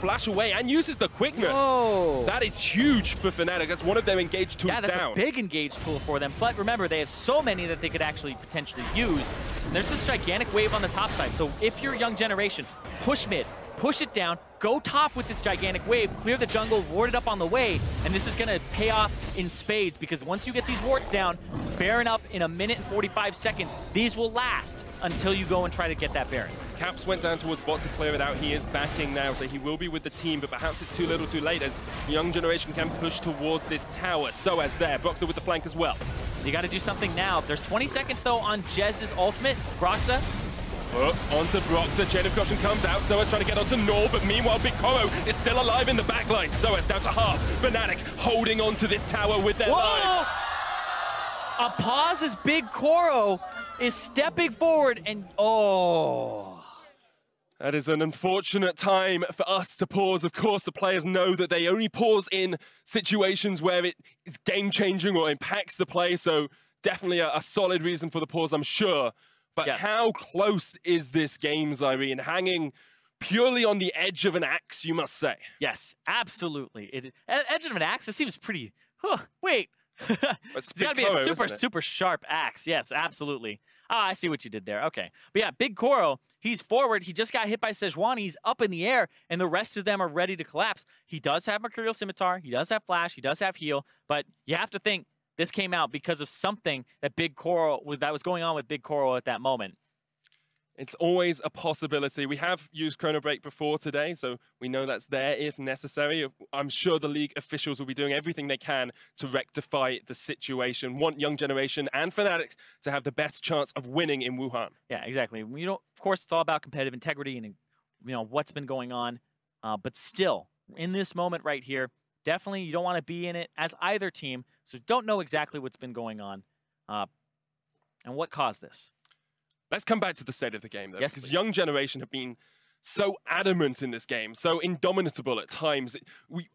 flash away and uses the quickness. Whoa. That is huge for Fnatic. That's one of their engage tools down. Yeah, that's a big engage tool for them. But remember, they have so many that they could actually potentially use. And there's this gigantic wave on the top side. So if you're Young Generation, push mid, push it down, go top with this gigantic wave, clear the jungle, ward it up on the way, and this is going to pay off in spades because once you get these wards down, Baron up in 1 minute and 45 seconds, these will last until you go and try to get that Baron. Caps went down towards bot to clear it out. He is backing now, so he will be with the team, but perhaps it's too little too late as Young Generation can push towards this tower. So as there, Broxah with the flank as well. You got to do something now. There's 20 seconds though on Jez's ultimate. Broxah. Onto Broxah, Chain of Corruption comes out, Soaz trying to get onto Nor, but meanwhile Big Koro is still alive in the backline. Soaz down to half, Fnatic holding on to this tower with their lives. A pause as Big Koro is stepping forward and That is an unfortunate time for us to pause. Of course, the players know that they only pause in situations where it is game-changing or impacts the play, so definitely a solid reason for the pause, I'm sure. But yes. How close is this game, Zyrene? Hanging purely on the edge of an axe, you must say. Yes, absolutely. Edge of an axe, it seems pretty... wait. It's got to be a super sharp axe. Yes, absolutely. Ah, I see what you did there. Okay. But yeah, Big Koro, he's forward. He just got hit by Sejuani. He's up in the air, and the rest of them are ready to collapse. He does have Mercurial Scimitar. He does have Flash. He does have Heal. But you have to think this came out because of something that that was going on with Big Koro at that moment. It's always a possibility. We have used Chrono Break before today, so we know that's there if necessary. I'm sure the league officials will be doing everything they can to rectify the situation. Want Young Generation and Fnatic to have the best chance of winning in Wuhan. Yeah, exactly. Of course, it's all about competitive integrity and what's been going on. But still, in this moment right here, definitely you don't want to be in it as either team, so don't know exactly what's been going on and what caused this. Let's come back to the state of the game, though, yes, because please. Young Generation have been so adamant in this game, so indomitable at times.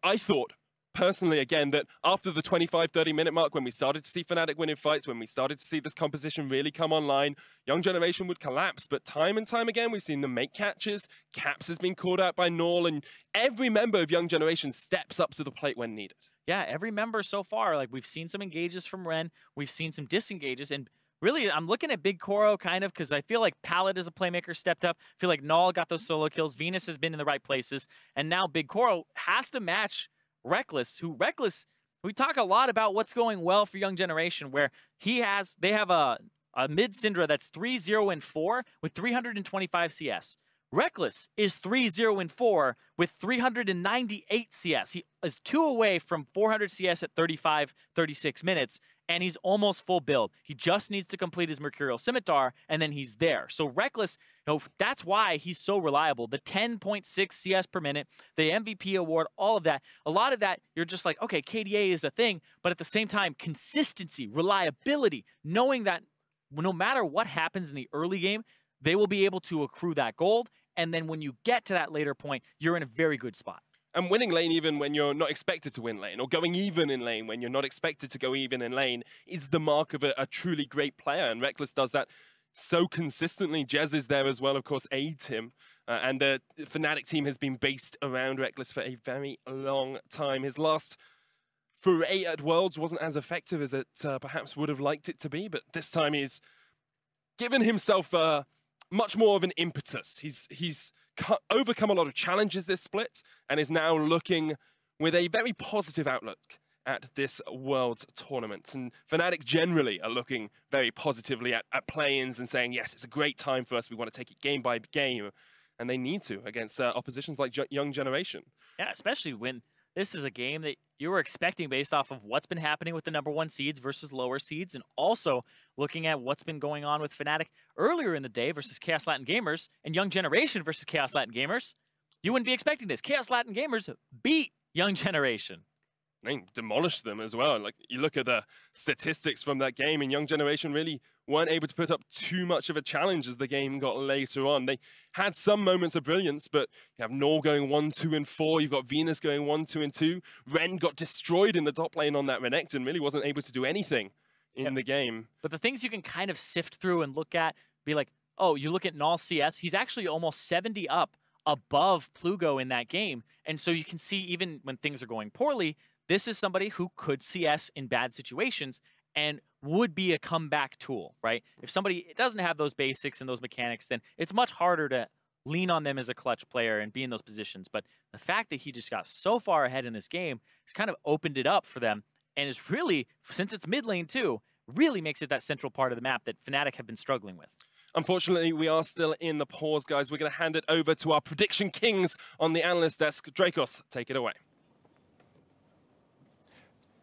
I thought, personally, again, that after the 25, 30-minute mark, when we started to see Fnatic winning fights, when we started to see this composition really come online, Young Generation would collapse. But time and time again, we've seen them make catches. Caps has been called out by Null, and every member of Young Generation steps up to the plate when needed. Yeah, every member so far. Like, we've seen some engages from Ren. We've seen some disengages, and really, I'm looking at Big Koro kind of because I feel like Pallet as a playmaker stepped up. I feel like Null got those solo kills. Venus has been in the right places. And now Big Koro has to match Reckless, we talk a lot about what's going well for Young Generation, where they have a mid Syndra that's 3-0-4 with 325 CS. Reckless is 3-0-4 with 398 CS. He is 2 away from 400 CS at 35, 36 minutes, and he's almost full build. He just needs to complete his Mercurial Scimitar, and then he's there. So Reckless, that's why he's so reliable. The 10.6 CS per minute, the MVP award, all of that. A lot of that, you're just like, okay, KDA is a thing, but at the same time, consistency, reliability, knowing that no matter what happens in the early game, they will be able to accrue that gold, and then when you get to that later point, you're in a very good spot. And winning lane even when you're not expected to win lane, or going even in lane when you're not expected to go even in lane, is the mark of a truly great player, and Reckless does that so consistently. Jez is there as well, of course, aids him, and the Fnatic team has been based around Reckless for a very long time. His last foray at Worlds wasn't as effective as it perhaps would have liked it to be, but this time he's given himself much more of an impetus. He's overcome a lot of challenges this split and is now looking with a very positive outlook at this Worlds tournament. And Fnatic generally are looking very positively at play-ins and saying, yes, it's a great time for us. We want to take it game by game. And they need to against oppositions like Young Generation. Yeah, especially when this is a game that you were expecting based off of what's been happening with the #1 seeds versus lower seeds, and also looking at what's been going on with Fnatic earlier in the day versus Chaos Latin Gamers and Young Generation versus Chaos Latin Gamers. You wouldn't be expecting this. Chaos Latin Gamers beat Young Generation. They demolished them as well. Like, you look at the statistics from that game, and Young Generation really weren't able to put up too much of a challenge as the game got later on. They had some moments of brilliance, but you have Nor going 1-2-4. You've got Venus going 1-2-2. Ren got destroyed in the top lane on that Renekton. Really wasn't able to do anything in the game. But the things you can kind of sift through and look at, be like, oh, you look at Null CS. He's actually almost 70 up above Plugo in that game. And so you can see even when things are going poorly, this is somebody who could CS in bad situations and would be a comeback tool, right? If somebody doesn't have those basics and those mechanics, then it's much harder to lean on them as a clutch player and be in those positions. But the fact that he just got so far ahead in this game has kind of opened it up for them, and is really, since it's mid lane too, really makes it that central part of the map that Fnatic have been struggling with. Unfortunately, we are still in the pause, guys. We're going to hand it over to our prediction kings on the analyst desk. Dracos, take it away.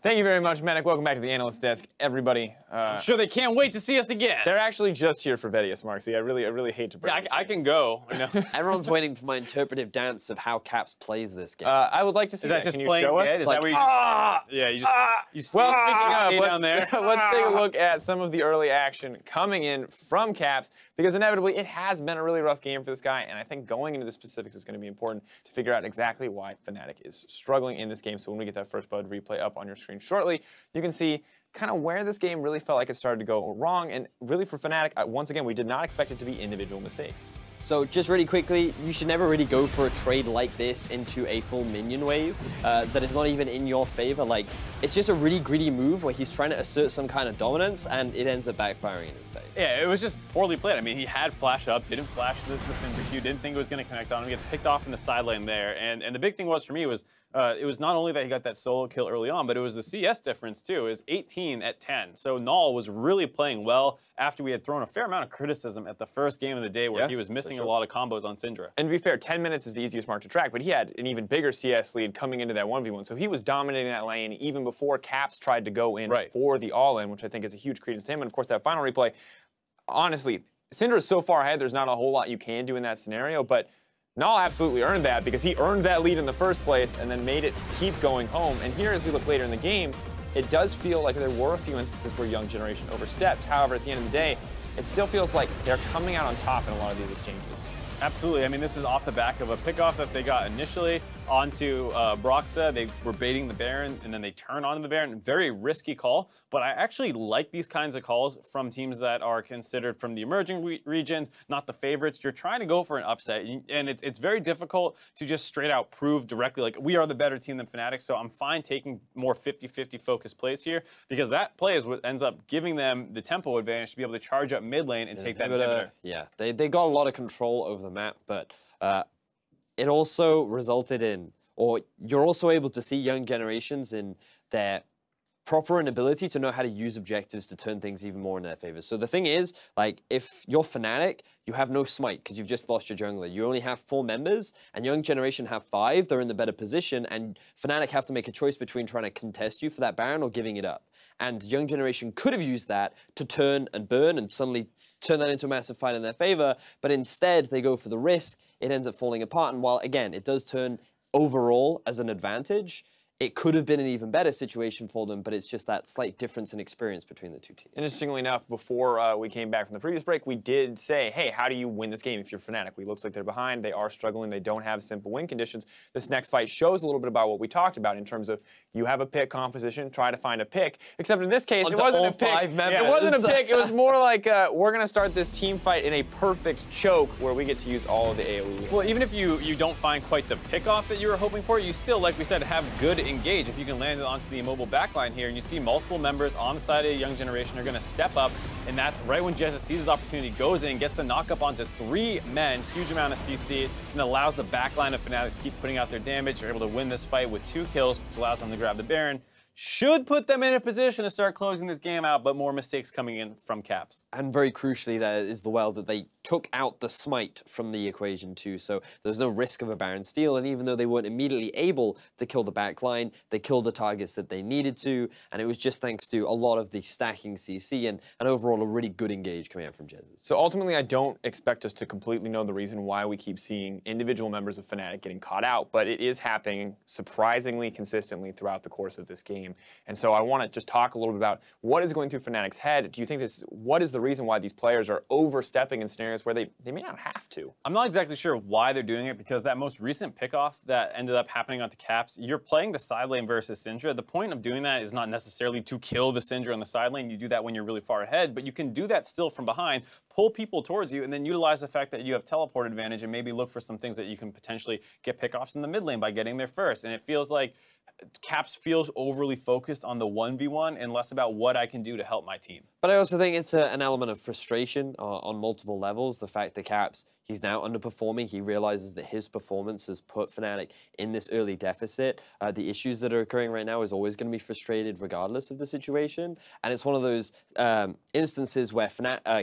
Thank you very much, Manic. Welcome back to the analyst desk, everybody. I'm sure they can't wait to see us again. They're actually just here for Vedius, Marksy. I really hate to break it. I can go. You know? Everyone's waiting for my interpretive dance of how Caps plays this game. I would like to see Is that that. just Can you playing show us? dead? Is like, that where you just, yeah, you just Well, speaking speaking of, down there. let's take a look at some of the early action coming in from Caps, because inevitably it has been a really rough game for this guy, and I think going into the specifics is going to be important to figure out exactly why Fnatic is struggling in this game. So when we get that first blood replay up on your screen shortly, you can see kind of where this game really felt like it started to go wrong, and really for Fnatic, once again, we did not expect it to be individual mistakes. So just really quickly, you should never really go for a trade like this into a full minion wave that is not even in your favor. Like, it's just a really greedy move where he's trying to assert some kind of dominance, and it ends up backfiring in his face. Yeah, it was just poorly played. I mean, he had flash up, didn't flash the Syndra Q, didn't think it was going to connect on him. He gets picked off in the side lane there, and the big thing was for me was it was not only that he got that solo kill early on, but it was the CS difference too. It was 18 at 10. So Null was really playing well after we had thrown a fair amount of criticism at the first game of the day where he was missing a lot of combos on Syndra. And to be fair, 10 minutes is the easiest mark to track, but he had an even bigger CS lead coming into that 1v1. So he was dominating that lane even before Caps tried to go in for the all-in, which I think is a huge credence to him. And of course, that final replay, honestly, Syndra is so far ahead, there's not a whole lot you can do in that scenario, but Null absolutely earned that because he earned that lead in the first place and then made it keep going home. And here, as we look later in the game, it does feel like there were a few instances where Young Generation overstepped. However, at the end of the day, it still feels like they're coming out on top in a lot of these exchanges. Absolutely. I mean, this is off the back of a pickoff that they got initially onto Broxa. They were baiting the Baron, and then they turn onto the Baron. Very risky call, but I actually like these kinds of calls from teams that are considered from the emerging regions, not the favorites. You're trying to go for an upset, and it's very difficult to just straight out prove directly, like, we are the better team than Fnatic, so I'm fine taking more 50-50 focused plays here, because that play is what ends up giving them the tempo advantage to be able to charge up mid lane and take that inhibitor. Yeah, they got a lot of control over the map, but it also resulted in, or you're also able to see Young Generations in their proper inability to know how to use objectives to turn things even more in their favor. So the thing is, like, if you're Fnatic, you have no smite because you've just lost your jungler. You only have 4 members, and Young Generation have 5. They're in the better position, and Fnatic have to make a choice between trying to contest you for that Baron or giving it up. And Young Generation could have used that to turn and burn and suddenly turn that into a massive fight in their favor, but instead they go for the risk. It ends up falling apart, and while, again, it does turn overall as an advantage, it could have been an even better situation for them, but it's just that slight difference in experience between the two teams. And interestingly enough, before we came back from the previous break, we did say, hey, how do you win this game if you're Fnatic? It looks like they're behind. They are struggling. They don't have simple win conditions. This next fight shows a little bit about what we talked about in terms of you have a pick composition, try to find a pick. Except in this case, it wasn't a pick. It wasn't a pick. It was more like we're going to start this team fight in a perfect choke where we get to use all of the AoE. Well, even if you don't find quite the pickoff that you were hoping for, you still, like we said, have good engage. If you can land it onto the immobile backline here, and you see multiple members on the side of the Young Generation are going to step up, and that's right when Jezza sees his opportunity, goes in, gets the knock up onto 3 men, huge amount of CC, and allows the backline of Fnatic to keep putting out their damage. They're able to win this fight with 2 kills, which allows them to grab the Baron. Should put them in a position to start closing this game out, but more mistakes coming in from Caps. And very crucially, there is the well that they took out the smite from the equation too, so there's no risk of a Baron steal, and even though they weren't immediately able to kill the backline, they killed the targets that they needed to, and it was just thanks to a lot of the stacking CC and overall a really good engage coming out from Jezza. So ultimately, I don't expect us to completely know the reason why we keep seeing individual members of Fnatic getting caught out, but it is happening surprisingly consistently throughout the course of this game. And so I want to just talk a little bit about what is going through Fnatic's head. Do you think what is the reason why these players are overstepping in scenarios areas where they may not have to. I'm not exactly sure why they're doing it, because that most recent pickoff that ended up happening onto Caps, you're playing the side lane versus Syndra. The point of doing that is not necessarily to kill the Syndra on the side lane. You do that when you're really far ahead, but you can do that still from behind, pull people towards you, and then utilize the fact that you have teleport advantage and maybe look for some things that you can potentially get pickoffs in the mid lane by getting there first. And it feels like Caps feels overly focused on the 1v1 and less about what I can do to help my team. But I also think it's an element of frustration on multiple levels. The fact that Caps, he's now underperforming. He realizes that his performance has put Fnatic in this early deficit. The issues that are occurring right now is always going to be frustrated regardless of the situation. And it's one of those instances where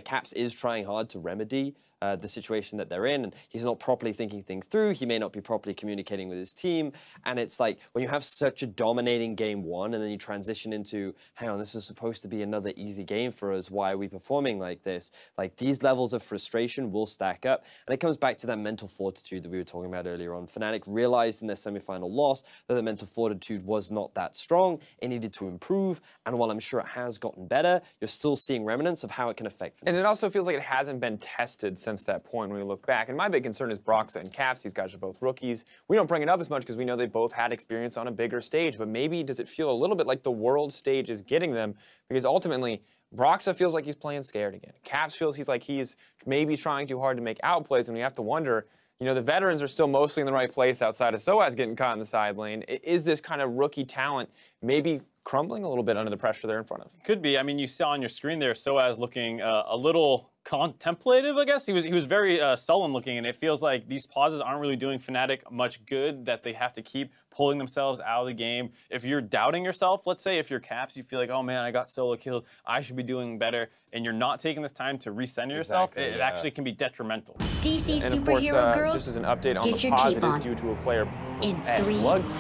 Caps is trying hard to remedy the situation that they're in, and he's not properly thinking things through. He may not be properly communicating with his team, and it's like when you have such a dominating game one and then you transition into, hang on, this is supposed to be another easy game for us. Why are we performing like this? Like, these levels of frustration will stack up, and it comes back to that mental fortitude that we were talking about earlier on. Fnatic realized in their semifinal loss that the mental fortitude was not that strong. It needed to improve, and while I'm sure it has gotten better, you're still seeing remnants of how it can affect Fnatic. And it also feels like it hasn't been tested since that point when we look back. And my big concern is Broxah and Caps. These guys are both rookies. We don't bring it up as much because we know they both had experience on a bigger stage, but maybe does it feel a little bit like the world stage is getting them? Because ultimately, Broxah feels like he's playing scared again. Caps feels he's maybe trying too hard to make outplays, and we have to wonder, you know, the veterans are still mostly in the right place outside of Soaz getting caught in the side lane. Is this kind of rookie talent maybe crumbling a little bit under the pressure they're in front of? Could be. I mean, you saw on your screen there Soaz looking a little contemplative, I guess. He was very sullen looking, and it feels like these pauses aren't really doing Fnatic much good, that they have to keep pulling themselves out of the game. If you're doubting yourself, let's say if you're Caps, you feel like, oh man, I got solo killed, I should be doing better, and you're not taking this time to recenter yourself, it actually can be detrimental. DC and of course, just as an update on the pause, it is due to a player at Bugs.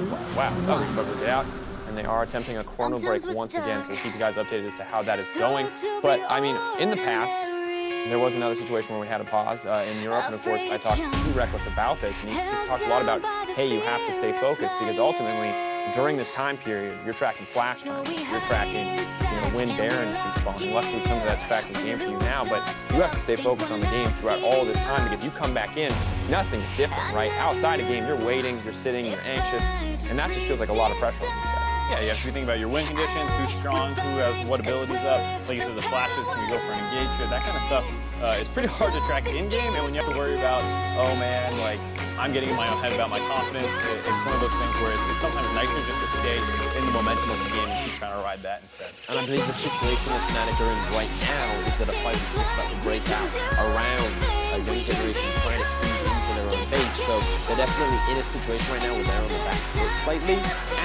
Wow, that was struggled to get out. And they are attempting a chrono break once again, so we'll keep you guys updated as to how that is going. But, I mean, in the past, there was another situation where we had a pause in Europe, and of course, I talked to Reckless about this, and he's talked a lot about, hey, you have to stay focused, because ultimately, during this time period, you're tracking flash time, you're tracking, you know, when Baron respawning. Luckily, some of that's tracked in game for you now, but you have to stay focused on the game throughout all this time, because you come back in, nothing's different, right? Outside a game, you're waiting, you're sitting, you're anxious, and that just feels like a lot of pressure on these guys. Yeah, you have to be thinking about your win conditions, who's strong, who has what abilities up, like you said, the flashes, can you go for an engage here, that kind of stuff is pretty hard to track in-game, and when you have to worry about, oh man, like, I'm getting in my own head about my confidence, it's one of those things where it's sometimes nicer just to stay in the momentum of the game and keep trying to ride that instead. And I believe the situation that Fnatic are in right now is that a fight is just about to break out around a young generation trying to see into their own base. So they're definitely in a situation right now where they're on the back foot slightly,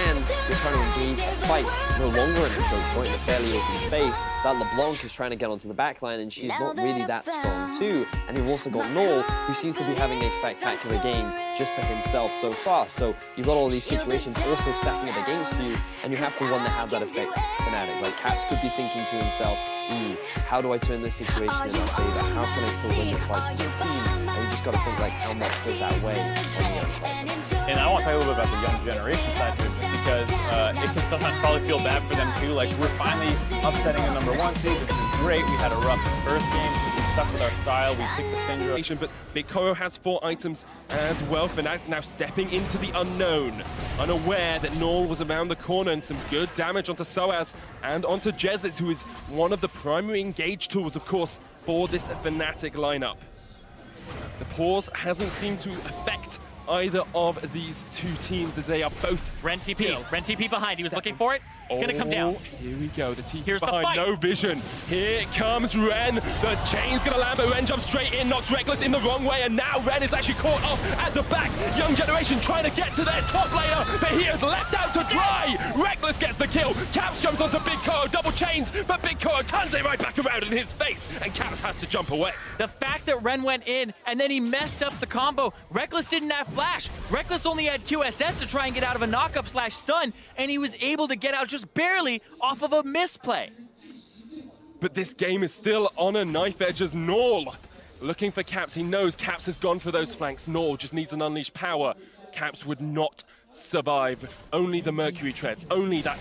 and they're trying to engage a fight no longer at a choke point in a fairly open space. That LeBlanc is trying to get onto the back line, and she's not really that strong too. And you've also got Null, who seems to be having a spectacular game just for himself so far. So you've got all these situations also stacking up against you, and you have to wonder how that affects Fnatic. Like, Caps could be thinking to himself, how do I turn this situation in our favor? How can I still win this fight for the team? And you just got to think, like, how much does that weigh on the other side? And I want to talk a little bit about the young generation side of it, because it can sometimes probably feel bad for them too. Like, we're finally upsetting a #1 seed. This is great. We had a rough first game. We stuck with our style. We picked the Syndra. But Big Koro has 4 items as well. Fnatic now stepping into the unknown, unaware that Null was around the corner, and some good damage onto Soaz and onto Jezis, who is one of the primary engage tools, of course, for this Fnatic lineup. The pause hasn't seemed to affect either of these two teams, as they are both Ren TP behind. He was looking for it. It's going to come down. Here we go. The TP Here's behind. the fight. No vision. Here comes Ren. The chain's going to land, but Ren jumps straight in, knocks Reckless in the wrong way, and now Ren is actually caught off at the back. Young Generation trying to get to their top laner, but he is left out to dry. Reckless gets the kill. Caps jumps onto Big Koro, double chains, but Big Koro turns it right back around in his face, and Caps has to jump away. The fact that Ren went in, and then he messed up the combo. Reckless didn't have flash. Reckless only had QSS to try and get out of a knockup/stun, and he was able to get out just barely off of a misplay. But this game is still on a knife edge as Null looking for Caps. He knows Caps has gone for those flanks. Null just needs an unleashed power. Caps would not survive. Only the Mercury treads, only that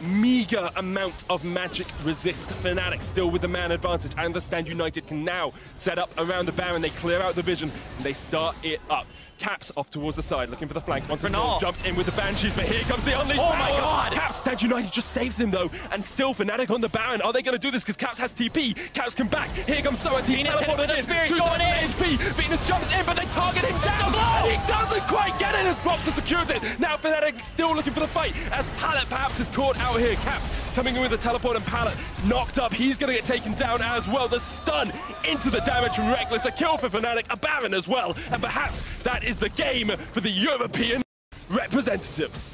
meager amount of magic resist. Fnatic still with the man advantage, and the Stand United can now set up around the Baron. They clear out the vision, and they start it up. Caps off towards the side, looking for the flank. Onto Nol, jumps in with the Banshees, but here comes the Unleashed power. My God! Caps, Stand United just saves him though, and still Fnatic on the Baron. Are they going to do this? Because Caps has TP. Caps come back. Here comes Soaz. He's teleported in. 2,000 HP. Venus jumps in, but they target him down. He doesn't quite get it as Boxer secures it. Now Fnatic still looking for the fight, as Pallet perhaps is caught out here. Caps coming in with a teleport, and Pallet knocked up. He's going to get taken down as well. The stun into the damage from Reckless. A kill for Fnatic, a Baron as well, and perhaps that is the game for the European representatives.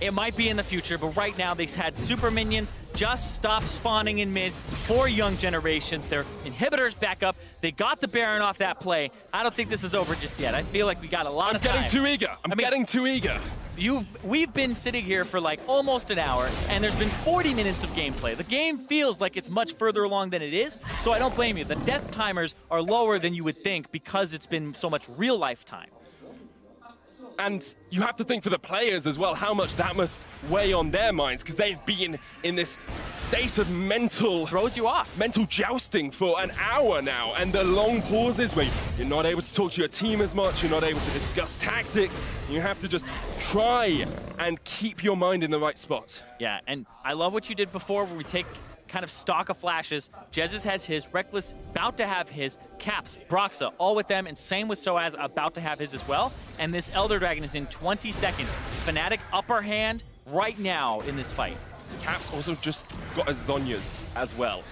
It might be in the future, but right now they've had super minions just stop spawning in mid for Young Generation. Their inhibitors back up. They got the Baron off that play. I don't think this is over just yet. I feel like we got a lot of time. I'm getting too eager. I'm getting too eager. We've been sitting here for like almost an hour, and there's been 40 minutes of gameplay. The game feels like it's much further along than it is, so I don't blame you. The death timers are lower than you would think because it's been so much real life time. And you have to think for the players as well how much that must weigh on their minds, because they've been in this state of mental jousting for an hour now, and the long pauses where you're not able to talk to your team as much, you're not able to discuss tactics. You have to just try and keep your mind in the right spot. Yeah, and I love what you did before where we take kind of stock of flashes. Jez's has his, Reckless about to have his, Caps, Broxa, all with them, and same with Soaz about to have his as well. And this Elder Dragon is in 20 seconds. Fnatic upper hand right now in this fight. Caps also just got a Zhonya's as well.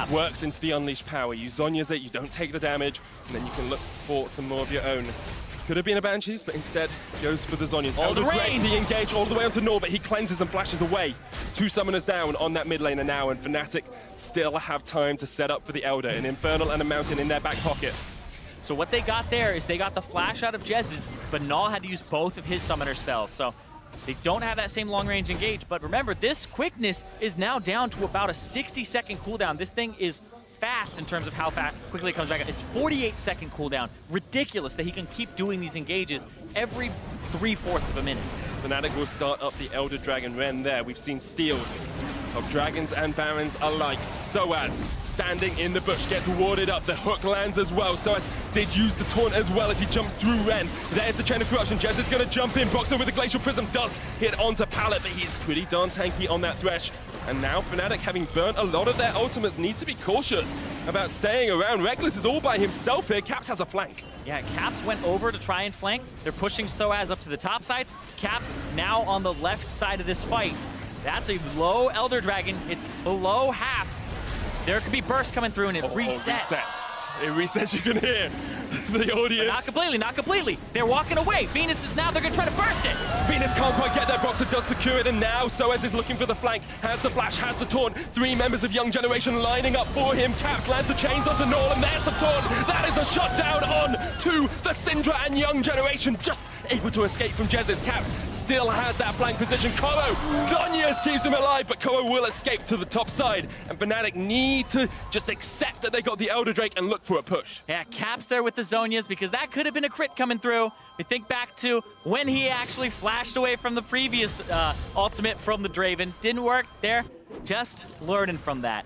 Works into the Unleashed power. You Zhonya's it, you don't take the damage, and then you can look for some more of your own. Could have been a Banshees, but instead goes for the Zhonya's. Elder Dragon, the engage all the way onto Nor, but he cleanses and flashes away. 2 summoners down on that mid laner now, and Fnatic still have time to set up for the Elder. An Infernal and a Mountain in their back pocket. So what they got there is they got the flash out of Jez's, but Nol had to use both of his summoner spells. So they don't have that same long-range engage, but remember, this quickness is now down to about a 60-second cooldown. This thing is fast in terms of how quickly it comes back. It's 48-second cooldown. Ridiculous that he can keep doing these engages every 3/4 of a minute. Fnatic will start up the Elder Dragon Ren there. We've seen steals of Dragons and Barons alike. Soaz standing in the bush, gets warded up. The hook lands as well. Soaz did use the taunt as well as he jumps through Ren. There's the Chain of Corruption. Jez is going to jump in. Boxer with the Glacial Prism does hit onto Pallet, but he's pretty darn tanky on that Thresh. And now Fnatic, having burnt a lot of their ultimates, need to be cautious about staying around. Reckless is all by himself here. Caps has a flank. Yeah, Caps went over to try and flank. They're pushing Soaz up to the top side. Caps now on the left side of this fight. That's a low Elder Dragon. It's below half. There could be bursts coming through, and it resets. It resets, you can hear the audience. But not completely, not completely. They're walking away. Venus is now, they're gonna try to burst it. Venus can't quite get there. Broxer does secure it, and now Soaz is looking for the flank. Has the flash, has the taunt. 3 members of Young Generation lining up for him. Caps lands the chains onto Nol, and there's the taunt. That is a shutdown on to the Syndra, and Young Generation just able to escape from Jez's. Caps still has that flank position. Koro, Zhonya's keeps him alive, but Koro will escape to the top side, and Fnatic need to just accept that they got the Elder Drake and look for a push. Yeah, Caps there with the Zhonya's, because that could have been a crit coming through. We think back to when he actually flashed away from the previous ultimate from the Draven. Didn't work there. Just learning from that.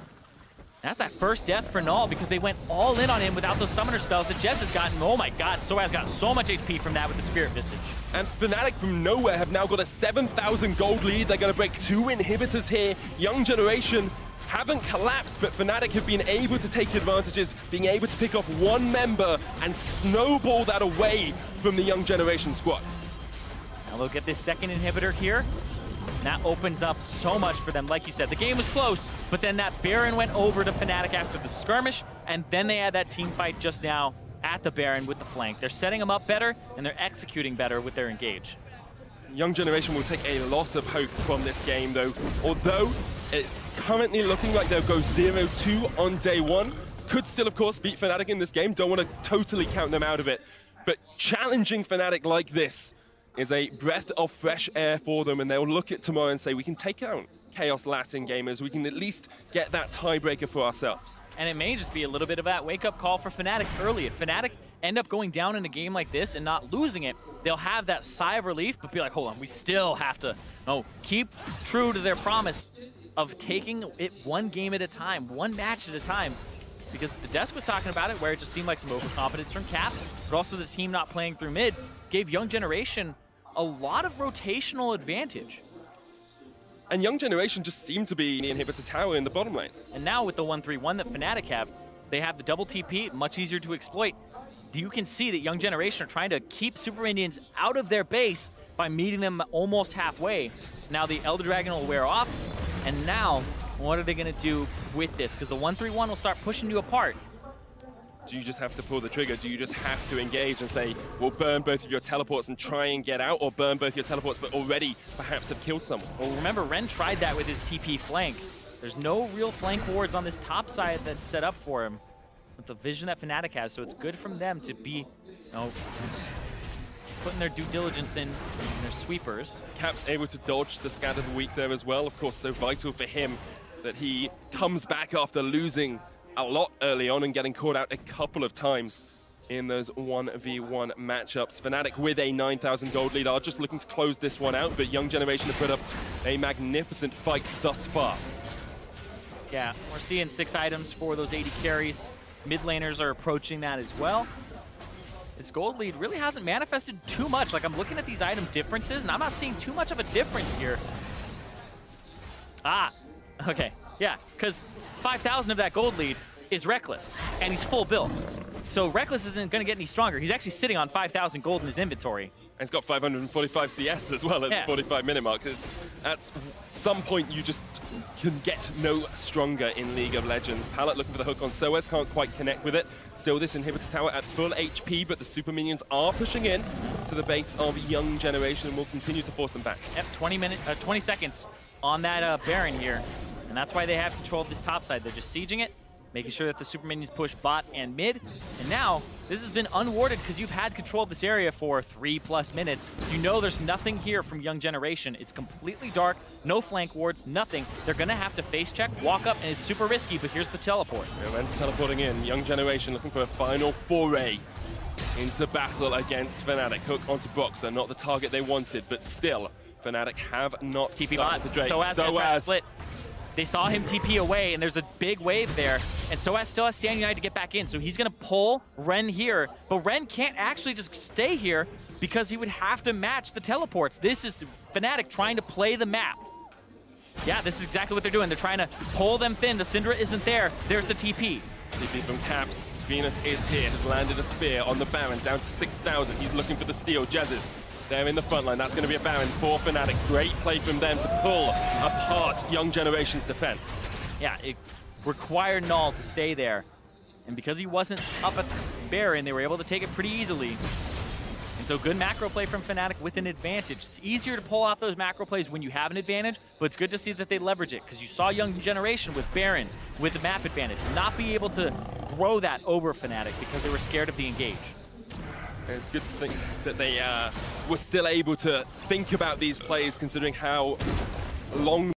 That's that first death for Nol, because they went all in on him without those summoner spells that Jez has gotten. Oh my god, Soaz got so much HP from that with the Spirit Visage. And Fnatic from nowhere have now got a 7,000 gold lead. They're going to break 2 inhibitors here. Young Generation haven't collapsed, but Fnatic have been able to take advantages, being able to pick off 1 member and snowball that away from the Young Generation squad. Now look at this second inhibitor here. That opens up so much for them. Like you said, the game was close, but then that Baron went over to Fnatic after the skirmish, and then they had that team fight just now at the Baron with the flank. They're setting them up better, and they're executing better with their engage. Young Generation will take a lot of hope from this game, though. Although it's currently looking like they'll go 0-2 on day 1. Could still, of course, beat Fnatic in this game. Don't want to totally count them out of it. But challenging Fnatic like this is a breath of fresh air for them, and they'll look at tomorrow and say, we can take out Chaos Latin gamers. We can at least get that tiebreaker for ourselves. And it may just be a little bit of that wake-up call for Fnatic early. If Fnatic end up going down in a game like this and not losing it, they'll have that sigh of relief, but be like, hold on, we still have to keep true to their promise of taking it one game at a time, one match at a time. Because the desk was talking about it, where it just seemed like some overconfidence from Caps, but also the team not playing through mid gave Young Generation a lot of rotational advantage. And Young Generation just seemed to be the inhibitor tower in the bottom lane. And now with the 1-3-1 that Fnatic have, they have the double TP, much easier to exploit. You can see that Young Generation are trying to keep Super Minions out of their base by meeting them almost halfway. Now the Elder Dragon will wear off, and now what are they going to do with this? Because the 1-3-1 will start pushing you apart. Do you just have to pull the trigger? Do you just have to engage and say, we'll burn both of your teleports and try and get out, or burn both your teleports but already perhaps have killed someone? Well, remember, Ren tried that with his TP flank. There's no real flank wards on this top side that's set up for him with the vision that Fnatic has, so it's good from them to be, putting their due diligence in their sweepers. Cap's able to dodge the scatter of the week there as well. Of course, so vital for him that he comes back after losing a lot early on and getting caught out a couple of times in those 1v1 matchups. Fnatic with a 9,000 gold lead are just looking to close this one out, but Young Generation have put up a magnificent fight thus far. Yeah, we're seeing 6 items for those 80 carries. Mid laners are approaching that as well. This gold lead really hasn't manifested too much. Like, I'm looking at these item differences, and I'm not seeing too much of a difference here. Ah, okay. Yeah, because 5,000 of that gold lead is Reckless, and he's full build. So Reckless isn't going to get any stronger. He's actually sitting on 5,000 gold in his inventory. And he's got 545 CS as well at the 45-minute mark. At some point, you just can get no stronger in League of Legends. Pallet looking for the hook on Soaz, can't quite connect with it. Still this inhibitor tower at full HP, but the super minions are pushing in to the base of Young Generation and will continue to force them back. Yep, 20 seconds on that Baron here. And that's why they have control of this top side. They're just sieging it, making sure that the super minions push bot and mid. And now, this has been unwarded because you've had control of this area for 3+ minutes. You know there's nothing here from Young Generation. It's completely dark, no flank wards, nothing. They're gonna have to face check, walk up, and it's super risky, but here's the teleport. Yeah, Ren's teleporting in. Young Generation looking for a final foray into battle against Fnatic. Hook onto Boxer, not the target they wanted, but still, Fnatic have not TP started bot, the Drake. Soaz split. They saw him TP away, and there's a big wave there. And Soaz still has Stand United to get back in, so he's going to pull Ren here. But Ren can't actually just stay here because he would have to match the teleports. This is Fnatic trying to play the map. Yeah, this is exactly what they're doing. They're trying to pull them thin. The Syndra isn't there. There's the TP. TP from Caps. Venus is here, has landed a spear on the Baron, down to 6,000. He's looking for the steal. Jazzes there in the front line. That's going to be a Baron for Fnatic. Great play from them to pull apart Young Generation's defense. Yeah, it required Null to stay there. And because he wasn't up at Baron, they were able to take it pretty easily. And so good macro play from Fnatic with an advantage. It's easier to pull off those macro plays when you have an advantage, but it's good to see that they leverage it because you saw Young Generation with Barons, with the map advantage, not be able to grow that over Fnatic because they were scared of the engage. And it's good to think that they were still able to think about these plays considering how long